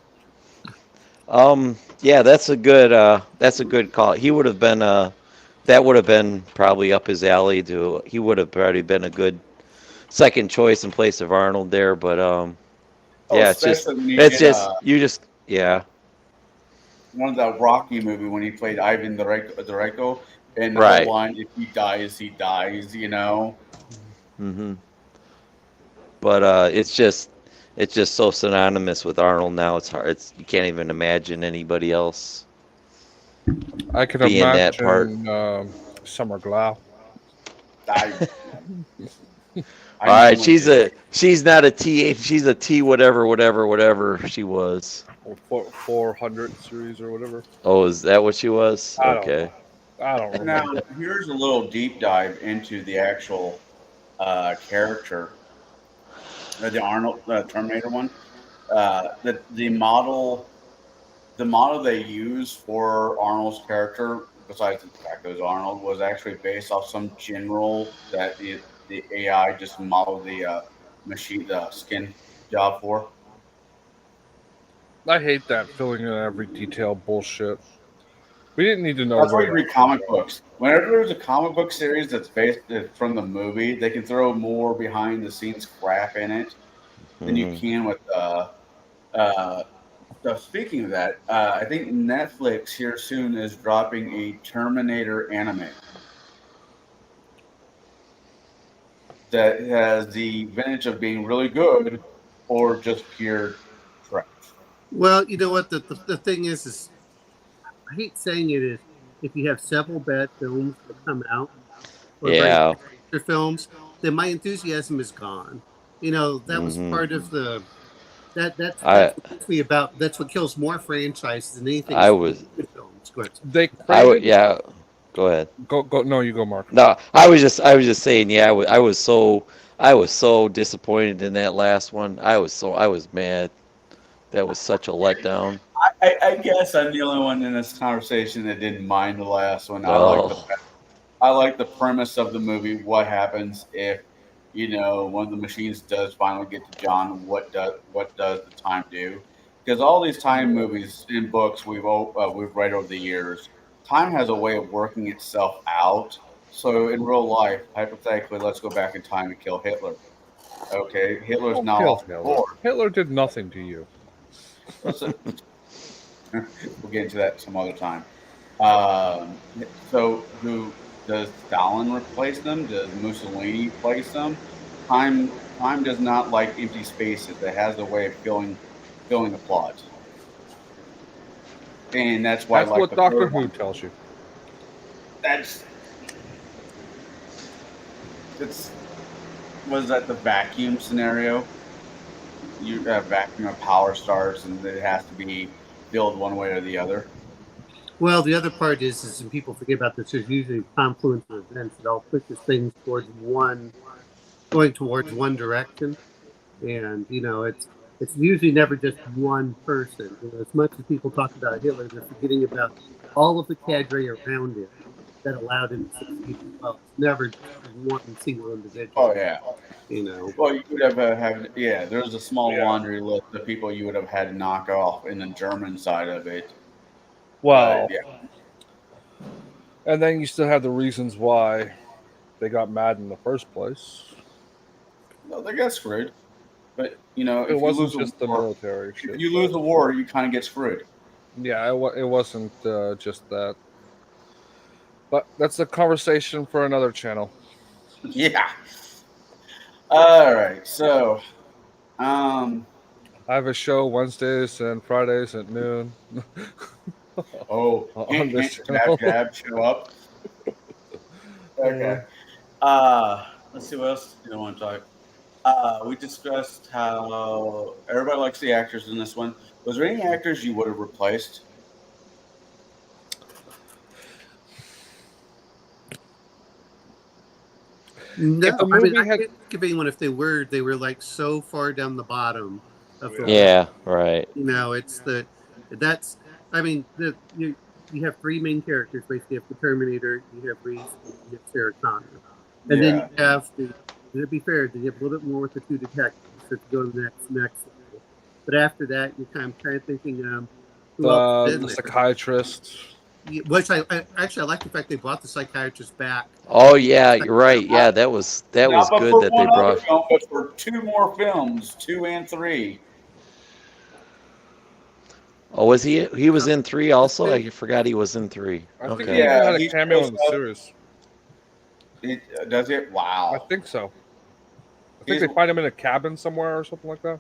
Yeah, that's a good call. He would have been that would have been probably up his alley to he would have probably been a good second choice in place of Arnold there, but Oh, yeah, especially when you it's get just you just yeah. one of the Rocky movie when he played Ivan Drago, and the whole Right. line, "If he dies, he dies." You know. Mhm. But it's just so synonymous with Arnold now. It's hard. It's you can't even imagine anybody else I can being that part. imagine Summer Glau. I I All right, normally do. she's not a T. She's a T. Whatever she was. Or 400 series or whatever. Oh, is that what she was? I don't Okay. know. I don't Now, remember. here's a little deep dive into the actual character, the Arnold Terminator one. The model, the model they used for Arnold's character, besides the fact it was Arnold, was actually based off some general that the AI just modeled the machine, the skin job for. I hate that filling in every detail bullshit. We didn't need to know That's why right you off read the comic bat. books. Whenever there's a comic book series that's based from the movie, they can throw more behind the scenes crap in it than you Hmm. can with uh, so speaking of that, I think Netflix here soon is dropping a Terminator anime that has the advantage of being really good or just pure trash. Well, you know what? The thing is I hate saying it is if you have several bad films that come out or very Yeah. lackluster films, then my enthusiasm is gone. That was Hmm. part of the that's I what kills me about that's what kills more franchises than anything I is was good films. Go ahead. They I would created yeah. Go ahead. go no you go Mark. No, I was just saying. Yeah, I was so disappointed in that last one. I was mad. That was such a letdown. I guess I'm the only one in this conversation that didn't mind the last one. Oh. I like the premise of the movie. What happens if one of the machines does finally get to John? What does the time do? Because all these time movies and books we've read over the years, time has a way of working itself out. So in real life, hypothetically, let's go back in time and kill Hitler. Okay, Hitler's Don't now kill off the Hitler. board. Hitler did nothing to you. Let's, we'll get into that some other time. Um, so, who does Stalin replace them? Does Mussolini replace them? Time does not like empty spaces. It has a way of filling the plot, and that's why I That's like what the Doctor third Who one. tells you. That's it's was that the vacuum scenario? You have vacuum of power starts, and it has to be filled one way or the other. Well, the other part is and people forget about this, there's usually a confluence of events that all pushes things going towards one direction. And it's usually never just one person. As much as people talk about Hitler, they're forgetting about all of the cadre around him that allowed him to succeed as well. It's never just one single Oh individual. yeah. You know. Well, you could have yeah. There's a small Yeah. laundry list of people you would have had to knock off in the German side of it. But Well, yeah, and then you still have the reasons why they got mad in the first place. no, they got screwed. But you know, It if you wasn't lose a just the war, military if shit. you lose a war, you kind of get screwed. Yeah, it wasn't just that. But that's a conversation for another channel. Yeah. All right. So, um, I have a show Wednesdays and Fridays at noon oh, on hint, hint, this jab, channel. jab, show up. Uh, Okay. Let's see what else do I want to talk. We discussed how everybody likes the actors in this one. Was there any actors you would have replaced? No, if the I mean movie I had, can't think of anyone if they were like so far down the bottom of the list. Yeah, right. You know, it's the that's I mean you have three main characters basically. You have the Terminator, you have Reese, and you have Sarah Connor, and then Yeah. you have to be fair, you have a little bit more with the two detectives to go to the next level. But after that, you're kind of thinking who else is in the there? psychiatrist. Which I actually I like the fact they brought the psychiatrist back. Oh yeah, you're right. Yeah, that was Not but good for that they one other brought. film, but for two more films, 2 and 3. Oh, was he? He was in 3 also. I Two. forgot he was in 3. I think he Okay. even had Yeah, a he cameo shows in the up. series. Does it? I Wow. think so. I think He's they find him in a cabin somewhere or something like that.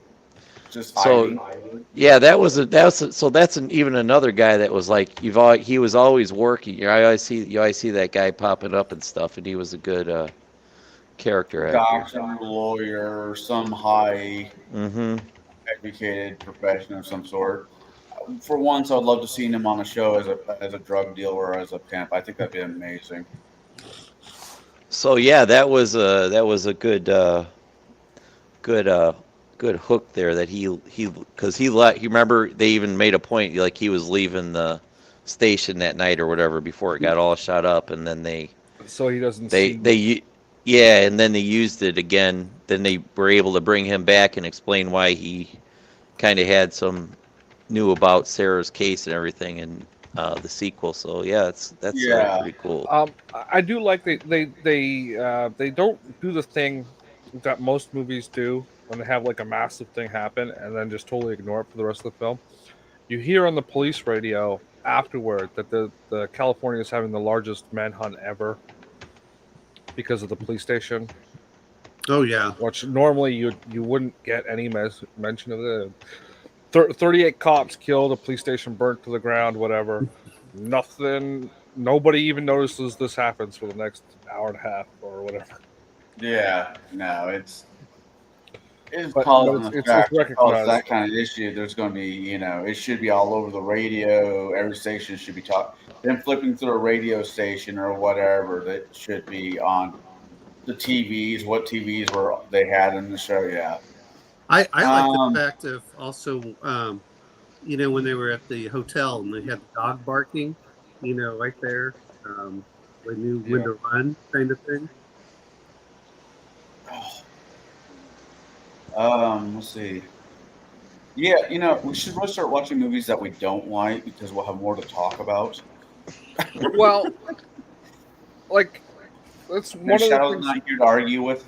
just So hiding. yeah, so that's even another guy that was like he was always working. You always see that guy popping up and stuff, and he was a good character actor. Doctor, lawyer, some high Mm-hmm. educated profession of some sort. For once, I'd love to see him on a show as a drug dealer or as a pimp. I think that'd be amazing. So yeah, that was a good good hook there that he because he remember they even made a point like he was leaving the station that night or whatever before it got all shot up, and then So he doesn't they see. they yeah, and then they used it again. Then they were able to bring him back and explain why he kind of had some knew about Sarah's case and everything in the sequel. So yeah, that's Yeah. pretty cool. I do like they don't do the thing that most movies do when they have like a massive thing happen and then just totally ignore it for the rest of the film. You hear on the police radio afterward that the California is having the largest manhunt ever because of the police station, Oh yeah, which normally you wouldn't get any mention of it. 38 cops killed, a police station burnt to the ground, whatever. Nothing. Nobody even notices this happens for the next hour and a half or whatever. Yeah. No, it's But causing the it's fact cause recognized. that kind of issue. There's going to be, it should be all over the radio. Every station should be talking. Then flipping through a radio station or whatever that should be on the TVs. What TVs were they had in the show? Yeah. I like the Um. fact of also when they were at the hotel and they had the dog barking, right there. They knew when Yeah. to run, kind of thing. Let's see. Yeah, we should really start watching movies that we don't like because we'll have more to talk about. Well, like that's And one of the Shadow's things. not here to argue with.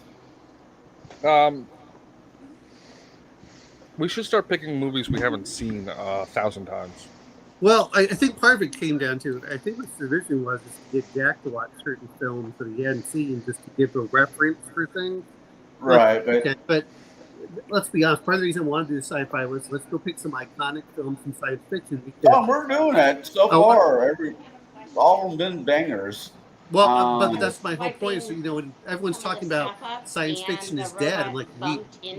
We should start picking movies we haven't seen 1,000 times. Well, I think part of it came down to, I think what the vision was is to get Jack to watch certain films that he hadn't seen just to give a reference for things. Right, but Okay, but let's be honest, part of the reason I wanted to do sci-fi was let's go pick some iconic films from science fiction. Because, we're doing it so Oh, far. All of them been bangers. but that's my whole point. Is when everyone's talking about science fiction is dead, I'm like,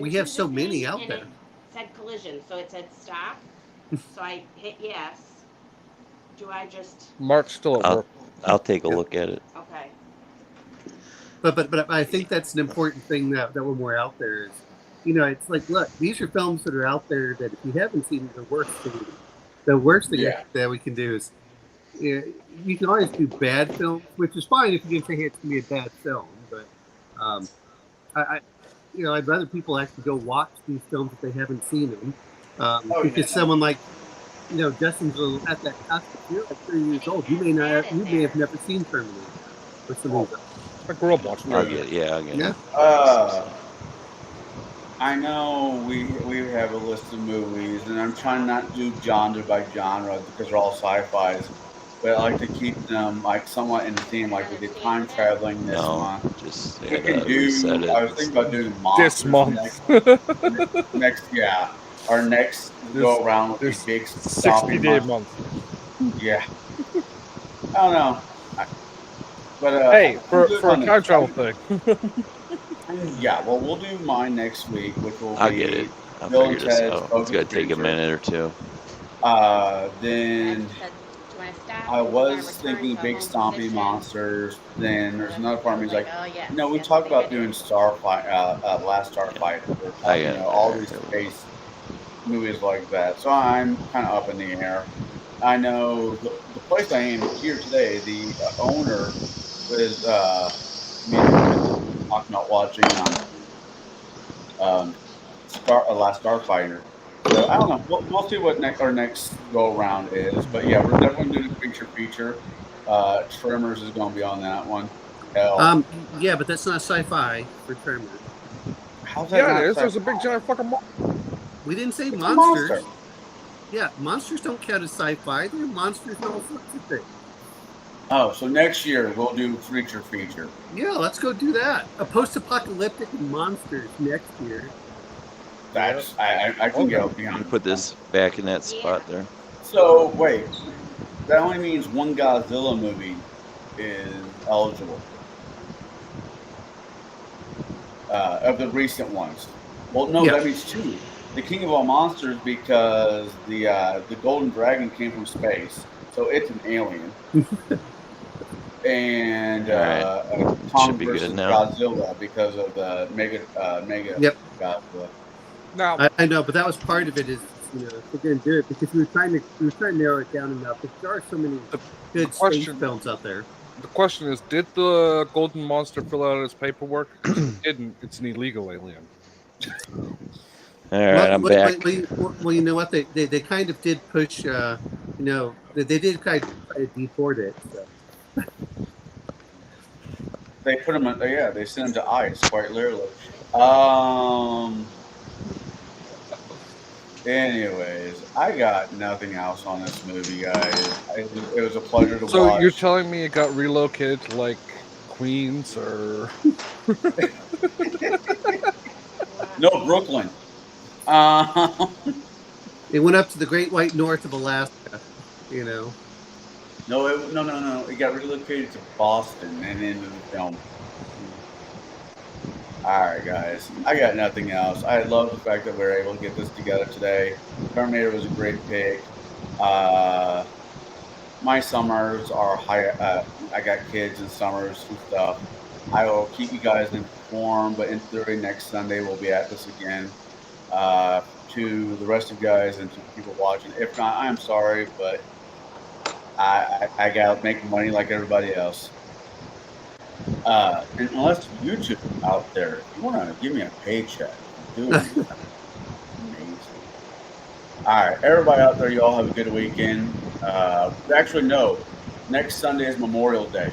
we have so many out there. It said collision, so it said stop. So I hit yes. Do I just Mark's still at work. I'll take a look at it. okay? But I think that's an important thing that we're more out there is, it's like, look, these are films that are out there that if you haven't seen, the worst thing Yeah. that we can do is, you can always do bad films, which is fine if you can say it's going to be a bad film. But I'd rather people actually go watch these films if they haven't seen them, because someone like, Justin's at that cusp. You're like 30 years old. You may have never seen Terminator or something. I grew up watching I'll that. get it. Yeah, I'll get it. Yeah. I know we have a list of movies, and I'm trying not to do genre by genre because they're all sci-fis, but I like to keep them like somewhat in the theme. Like we did time traveling this No, month. just We had can to reset do. it. I was thinking about doing This monsters month. next. Yeah, our next This go around will be this big 60-day stompy month. Yeah, I don't know, but Hey, I'm for good for a on time this. travel thing. Yeah, well, we'll do mine next week, which will I'll get it. be I'll Bill and figure this Ted's out. It's Bogus gonna take a Adventure. minute or two. And I Then just said, do you want to stop? I Or do you want to was return thinking to big home stompy position? monsters. Then there's So another part I of me was is like, like, oh yes, we that's a talked big about idea. doing Starfight, Last Starfighter. We're I talking, got all it. these space movies like that. So I'm kind of up in the air. I know the place I am here today, the owner was me and him been talking about watching Last Starfighter. So I don't know. We'll see what our next go around is. But yeah, we're definitely doing a feature. Tremors is going to be on that one. Hell, Yeah, but that's not sci-fi for Tremors. how's that Yeah, it not is. sci-fi? There's a big giant fucking. We didn't say It's a monster. monsters. Yeah, monsters don't count as sci-fi. They're monsters and all sorts of things. Oh, so next year we'll do feature. Yeah, let's go do that. A post-apocalyptic monsters next year. That's I can get beyond. Put this back in that spot there. So wait, that only means one Godzilla movie is eligible of the recent ones. Well, no, Yeah. that means two. The King of all monsters because the golden dragon came from space, so it's an alien. And Kong Should be good versus now. Godzilla because of the mega Yep. Godzilla. Now, I know, but that was part of it. Is if we're going to do it because we were trying to narrow it down enough. Because there are so many good space question- films out there. the question is, did the golden monster fill out his paperwork? Because if it didn't, it's an illegal alien. All right, I'm back. Well, you know what? They kind of did push. They did kind of try to deport it. So. They put him. They sent him to ice, quite literally. Anyways, I got nothing else on this movie, guys. It was a pleasure to watch. So you're telling me it got relocated to like Queens or? No, Brooklyn. It went up to the Great White North of Alaska. No, It got relocated to Boston and into the film. All right, guys. I got nothing else. I love the fact that we were able to get this together today. Terminator was a great pick. My summers are high. I got kids and summers and stuff. I will keep you guys informed, but in theory, next Sunday we'll be at this again. To the rest of you guys and to the people watching, if not, I'm sorry, but I gotta make money like everybody else. And unless YouTube out there, if you want to give me a paycheck, do it. Amazing. All right, everybody out there, you all have a good weekend. Actually, no, next Sunday is Memorial Day.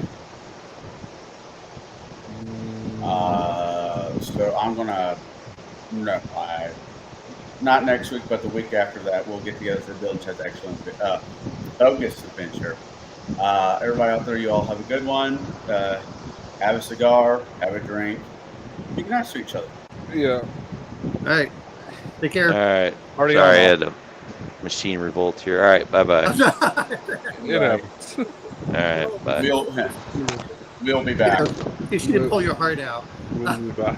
So I'm gonna not next week, but the week after that, we'll get together for Bill and Ted's Excellent Bogus Adventure. Everybody out there, you all have a good one. Have a cigar, have a drink. Be nice to each other. Yeah. All right. Take care. All right. Already Sorry, I on. had a machine revolt here. All right, bye-bye. It Right. happens. All right, bye. We'll be back. You should pull your heart out. We'll be back.